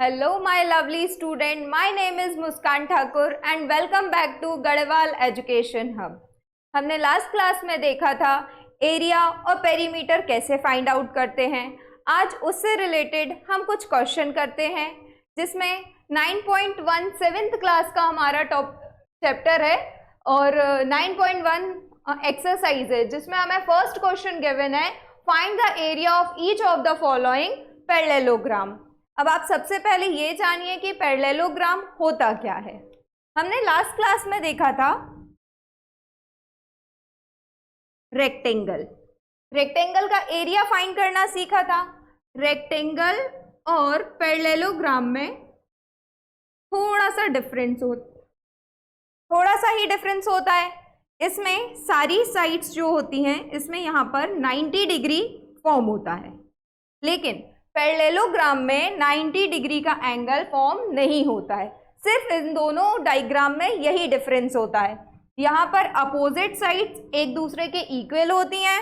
Hello, my lovely student. My name is Muskan Thakur and welcome back to Garhwal Education Hub. हमने last class में देखा था area और perimeter कैसे find out करते हैं। आज उससे रिलेटेड हम कुछ क्वेश्चन करते हैं जिसमें 9.1 7th क्लास का हमारा टॉप चैप्टर है और 9.1 एक्सरसाइज है जिसमें हमें फर्स्ट क्वेश्चन गिवन है find the area of each of the following parallelogram. अब आप सबसे पहले ये जानिए कि पैरेललोग्राम होता क्या है। हमने लास्ट क्लास में देखा था रेक्टेंगल का एरिया फाइंड करना सीखा था। रेक्टेंगल और पैरेललोग्राम में थोड़ा सा ही डिफरेंस होता है। इसमें सारी साइड्स जो होती हैं इसमें यहाँ पर 90 डिग्री फॉर्म होता है, लेकिन पैरेललोग्राम में 90 डिग्री का एंगल फॉर्म नहीं होता है। सिर्फ इन दोनों डायग्राम में यही डिफरेंस होता है। यहाँ पर अपोजिट साइड्स एक दूसरे के इक्वल होती हैं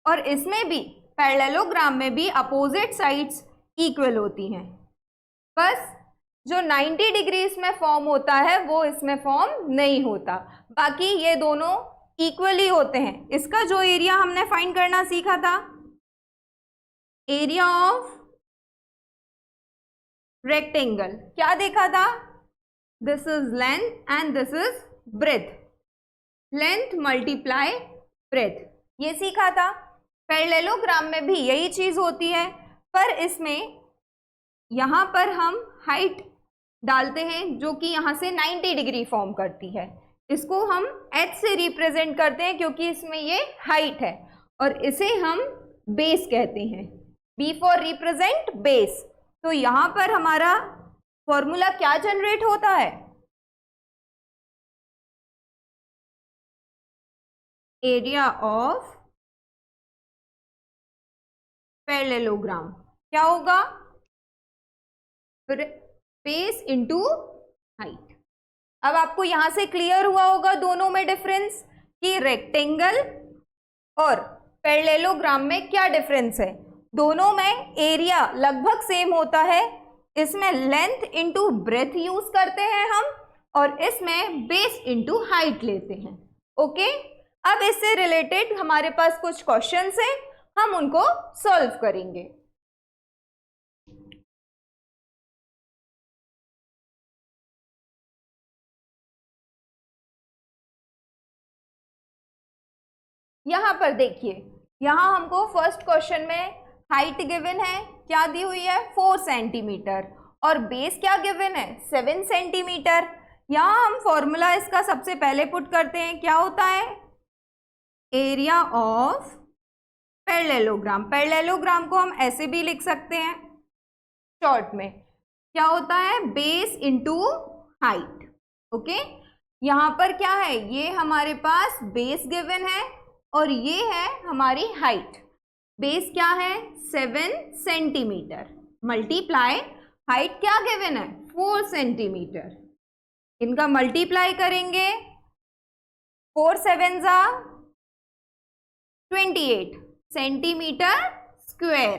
और इसमें भी पैरेललोग्राम में भी अपोजिट साइड्स इक्वल होती हैं। बस जो 90 डिग्री इसमें फॉर्म होता है वो इसमें फॉर्म नहीं होता, बाकी ये दोनों इक्वली होते हैं। इसका जो एरिया हमने फाइंड करना सीखा था, एरिया ऑफ रेक्टेंगल, क्या देखा था? This is length and this is breadth, length multiply breadth, ये सीखा था। पैरेललोग्राम में भी यही चीज होती है, पर इसमें यहां पर हम हाइट डालते हैं जो कि यहां से 90 डिग्री फॉर्म करती है। इसको हम h से रिप्रेजेंट करते हैं क्योंकि इसमें ये हाइट है और इसे हम बेस कहते हैं। B for represent base. तो यहां पर हमारा फॉर्मूला क्या जनरेट होता है? एरिया ऑफ पैरेललोग्राम क्या होगा? Base into height. अब आपको यहां से क्लियर हुआ होगा दोनों में डिफरेंस कि रेक्टेंगल और पैरेललोग्राम में क्या डिफरेंस है। दोनों में एरिया लगभग सेम होता है, इसमें लेंथ इंटू ब्रेथ यूज करते हैं हम और इसमें बेस इंटू हाइट लेते हैं। ओके, अब इससे रिलेटेड हमारे पास कुछ क्वेश्चंस हैं, हम उनको सॉल्व करेंगे। यहां पर देखिए, यहां हमको फर्स्ट क्वेश्चन में हाइट गिवन है, क्या दी हुई है? 4 सेंटीमीटर और बेस क्या गिवन है? 7 सेंटीमीटर। यहां हम फॉर्मूला इसका सबसे पहले पुट करते हैं, क्या होता है? Area of parallelogram. पैरेललोग्राम को हम ऐसे भी लिख सकते हैं शॉर्ट में, क्या होता है? Base into height. ओके, यहां पर क्या है? ये हमारे पास बेस गिवन है और ये है हमारी हाइट। बेस क्या है? 7 सेंटीमीटर मल्टीप्लाई हाइट क्या गिवन है? 4 सेंटीमीटर। इनका मल्टीप्लाई करेंगे, 4 7 जा 28 सेंटीमीटर स्क्वायर।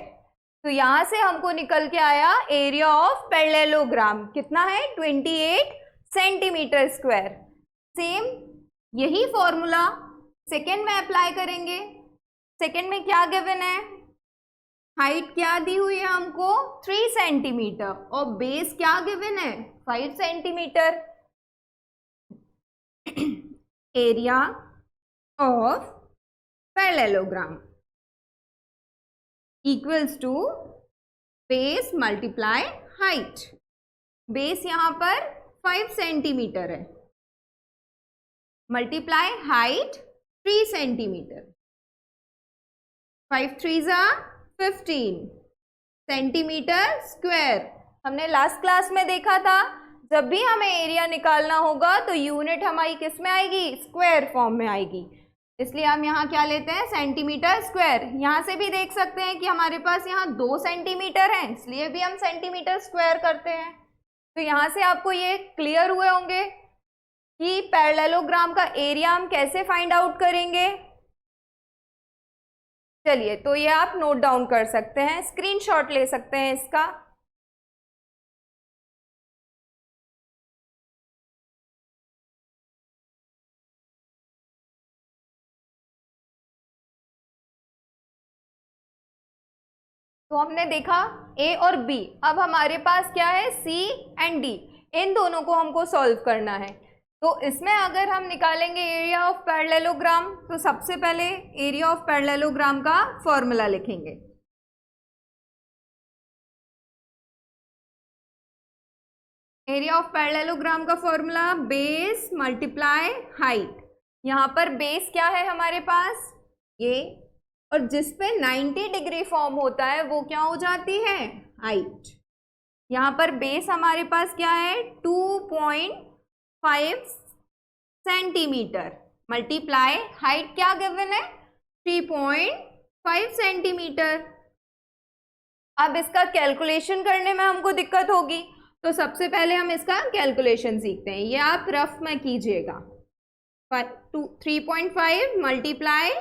तो यहां से हमको निकल के आया एरिया ऑफ पैरेललोग्राम कितना है? 28 सेंटीमीटर स्क्वायर। सेम यही फॉर्मूला सेकेंड में अप्लाई करेंगे। सेकेंड में क्या गिवन है? हाइट क्या दी हुई है हमको? 3 सेंटीमीटर और बेस क्या गिवन है? 5 centimetre. Area of parallelogram equals to base multiply height. Base यहां पर 5 सेंटीमीटर है मल्टीप्लाई हाइट 3 सेंटीमीटर। 5 3 जा 15 सेंटीमीटर स्क्वायर। हमने लास्ट क्लास में देखा था जब भी हमें एरिया निकालना होगा तो यूनिट हमारी किस में आएगी? स्क्वायर फॉर्म में आएगी, इसलिए हम यहाँ क्या लेते हैं? Centimetre square. यहाँ से भी देख सकते हैं कि हमारे पास यहाँ 2 सेंटीमीटर है, इसलिए भी हम सेंटीमीटर स्क्वायर करते हैं। तो यहाँ से आपको ये क्लियर हुए होंगे कि पैरेललोग्राम का एरिया हम कैसे फाइंड आउट करेंगे। चलिए, तो ये आप नोट डाउन कर सकते हैं, स्क्रीनशॉट ले सकते हैं इसका। तो हमने देखा ए और बी, अब हमारे पास क्या है, सी एंड डी, इन दोनों को हमको सॉल्व करना है। तो इसमें अगर हम निकालेंगे एरिया ऑफ पैरेललोग्राम, तो सबसे पहले एरिया ऑफ पैरेललोग्राम का फॉर्मूला लिखेंगे। एरिया ऑफ पैरेललोग्राम का फॉर्मूला बेस मल्टीप्लाई हाइट। यहाँ पर बेस क्या है हमारे पास, ये, और जिस पे 90 डिग्री फॉर्म होता है वो क्या हो जाती है, हाइट। यहाँ पर बेस हमारे पास क्या है, 2.5 सेंटीमीटर मल्टीप्लाई हाइट क्या गिवन है, 3.5 सेंटीमीटर। अब इसका कैलकुलेशन करने में हमको दिक्कत होगी, तो सबसे पहले हम इसका कैलकुलेशन सीखते हैं। ये आप रफ में कीजिएगा, 3.5 मल्टीप्लाई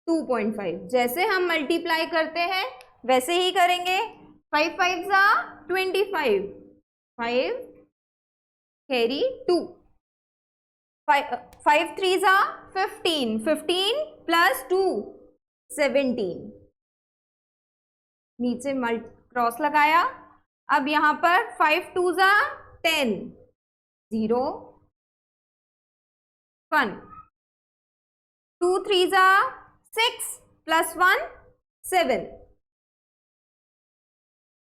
2.5, जैसे हम मल्टीप्लाई करते हैं वैसे ही करेंगे। 5 5 जा 25, 5 कैरी 2, 5 3 जा 15, 15 प्लस 2 17, नीचे क्रॉस लगाया। अब यहाँ पर 5 2 जा 10, 0 1, 2 3 जा 6 प्लस 1 7,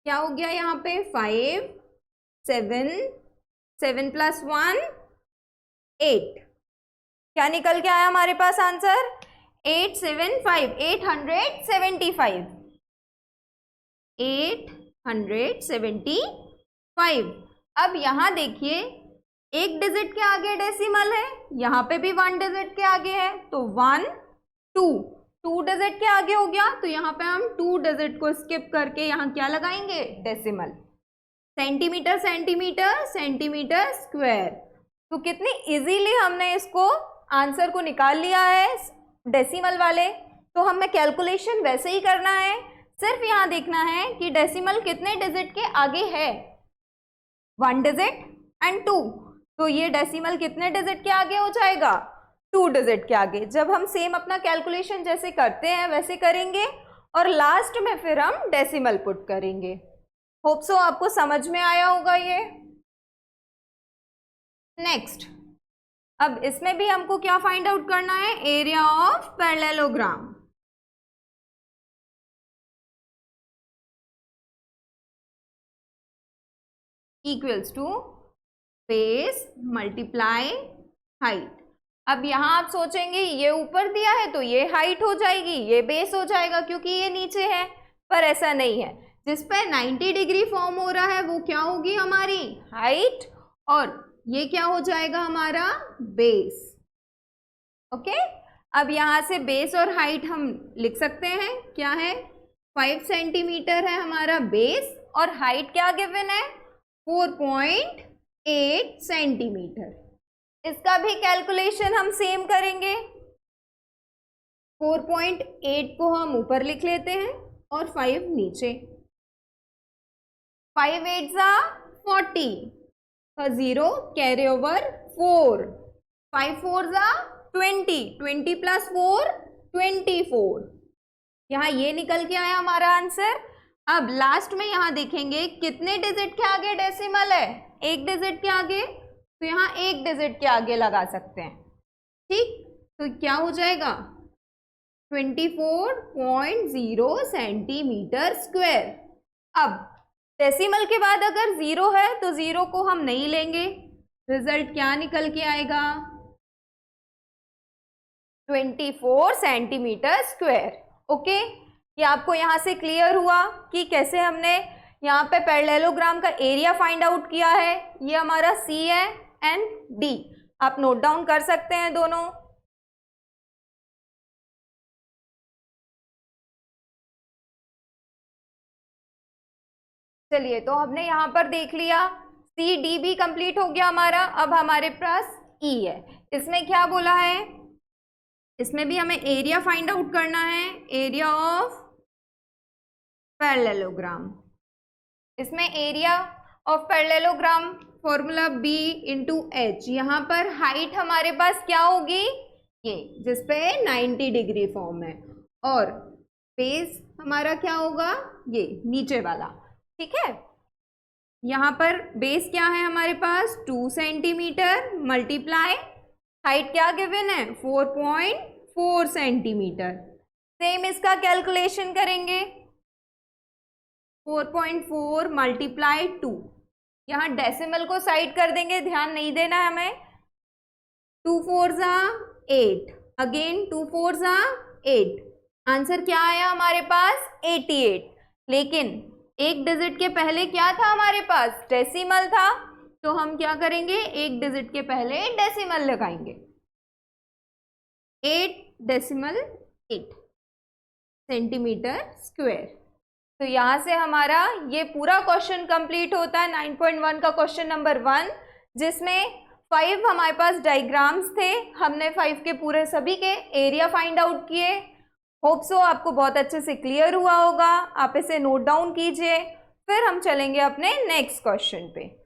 क्या हो गया यहाँ पे, 5 7 7 प्लस 1 8, क्या निकल के आया हमारे पास आंसर, 875, 875, 875। अब यहाँ देखिए, एक डिजिट के आगे डेसिमल है, यहाँ पे भी 1 डिजिट के आगे है, तो 1 2 डिजिट के आगे हो गया, तो यहाँ पे हम 2 डिजिट को स्किप करके यहाँ क्या लगाएंगे, decimal. Centimetre centimetre centimetre square. तो कितनी इजीली हमने इसको आंसर को निकाल लिया है डेसिमल वाले। तो हमें कैलकुलेशन वैसे ही करना है, सिर्फ यहाँ देखना है कि डेसिमल कितने डिजिट के आगे है, 1 डिजिट एंड 2, तो ये डेसिमल कितने डिजिट के आगे हो जाएगा, 2 डिजिट के आगे। जब हम सेम अपना कैलकुलेशन जैसे करते हैं वैसे करेंगे और लास्ट में फिर हम डेसिमल पुट करेंगे। होप सो आपको समझ में आया होगा ये। नेक्स्ट, अब इसमें भी हमको क्या फाइंड आउट करना है, area of parallelogram. Equals to base multiply height. अब यहाँ आप सोचेंगे ये ऊपर दिया है तो ये हाइट हो जाएगी, ये बेस हो जाएगा क्योंकि ये नीचे है, पर ऐसा नहीं है। जिस पे 90 डिग्री फॉर्म हो रहा है वो क्या होगी हमारी हाइट, और ये क्या हो जाएगा हमारा बेस। ओके, अब यहाँ से बेस और हाइट हम लिख सकते हैं, क्या है, 5 सेंटीमीटर है हमारा बेस और हाइट क्या गिवन है, 4.8 सेंटीमीटर। इसका भी कैलकुलेशन हम सेम करेंगे, 4.8 को हम ऊपर लिख लेते हैं और 5 नीचे। 5 8 जा 40, 0 कैरी ओवर 4, 5 4 जा 20, 20 प्लस 4 24। यहाँ ये निकल के आया हमारा आंसर। अब लास्ट में यहाँ देखेंगे कितने डिजिट के आगे डेसिमल है, 1 डिजिट के आगे, तो यहाँ 1 डिजिट के आगे लगा सकते हैं। ठीक, तो क्या हो जाएगा 24.0 सेंटीमीटर स्क्वायर। अब डेसिमल के बाद अगर 0 है तो 0 को हम नहीं लेंगे, रिजल्ट क्या निकल के आएगा, 24 सेंटीमीटर स्क्वायर। ओके, ये आपको यहाँ से क्लियर हुआ कि कैसे हमने यहाँ पे पैरेललोग्राम का एरिया फाइंड आउट किया है। ये हमारा सी है एंड डी, आप नोट डाउन कर सकते हैं दोनों। चलिए, तो हमने यहाँ पर देख लिया सी डी भी कंप्लीट हो गया हमारा। अब हमारे पास ई है, इसमें क्या बोला है, इसमें भी हमें एरिया फाइंड आउट करना है, एरिया ऑफ पैरेललोग्राम। इसमें area of parallelogram formula B into H। यहाँ पर हाइट हमारे पास क्या होगी, ये जिसपे 90 डिग्री फॉर्म है, और बेस हमारा क्या होगा, ये नीचे वाला। ठीक है, यहाँ पर बेस क्या है हमारे पास 2 सेंटीमीटर मल्टीप्लाई हाइट क्या गिवन है 4.4 सेंटीमीटर। सेम इसका कैलकुलेशन करेंगे, 4.4 मल्टीप्लाई 2, यहाँ डेसिमल को साइड कर देंगे, ध्यान नहीं देना है हमें। 2 4 जा 8, अगेन 2 4 जा 8, आंसर क्या आया हमारे पास 88। लेकिन एक डिजिट के पहले क्या था हमारे पास, डेसिमल था, तो हम क्या करेंगे, एक डिजिट के पहले डेसिमल लगाएंगे, 8.8 सेंटीमीटर स्क्वायर। तो यहाँ से हमारा ये पूरा क्वेश्चन कंप्लीट होता है 9.1 का क्वेश्चन नंबर 1, जिसमें 5 हमारे पास डायग्राम्स थे। हमने 5 के पूरे सभी के एरिया फाइंड आउट किए। होप सो आपको बहुत अच्छे से क्लियर हुआ होगा। आप इसे नोट डाउन कीजिए, फिर हम चलेंगे अपने नेक्स्ट क्वेश्चन पे।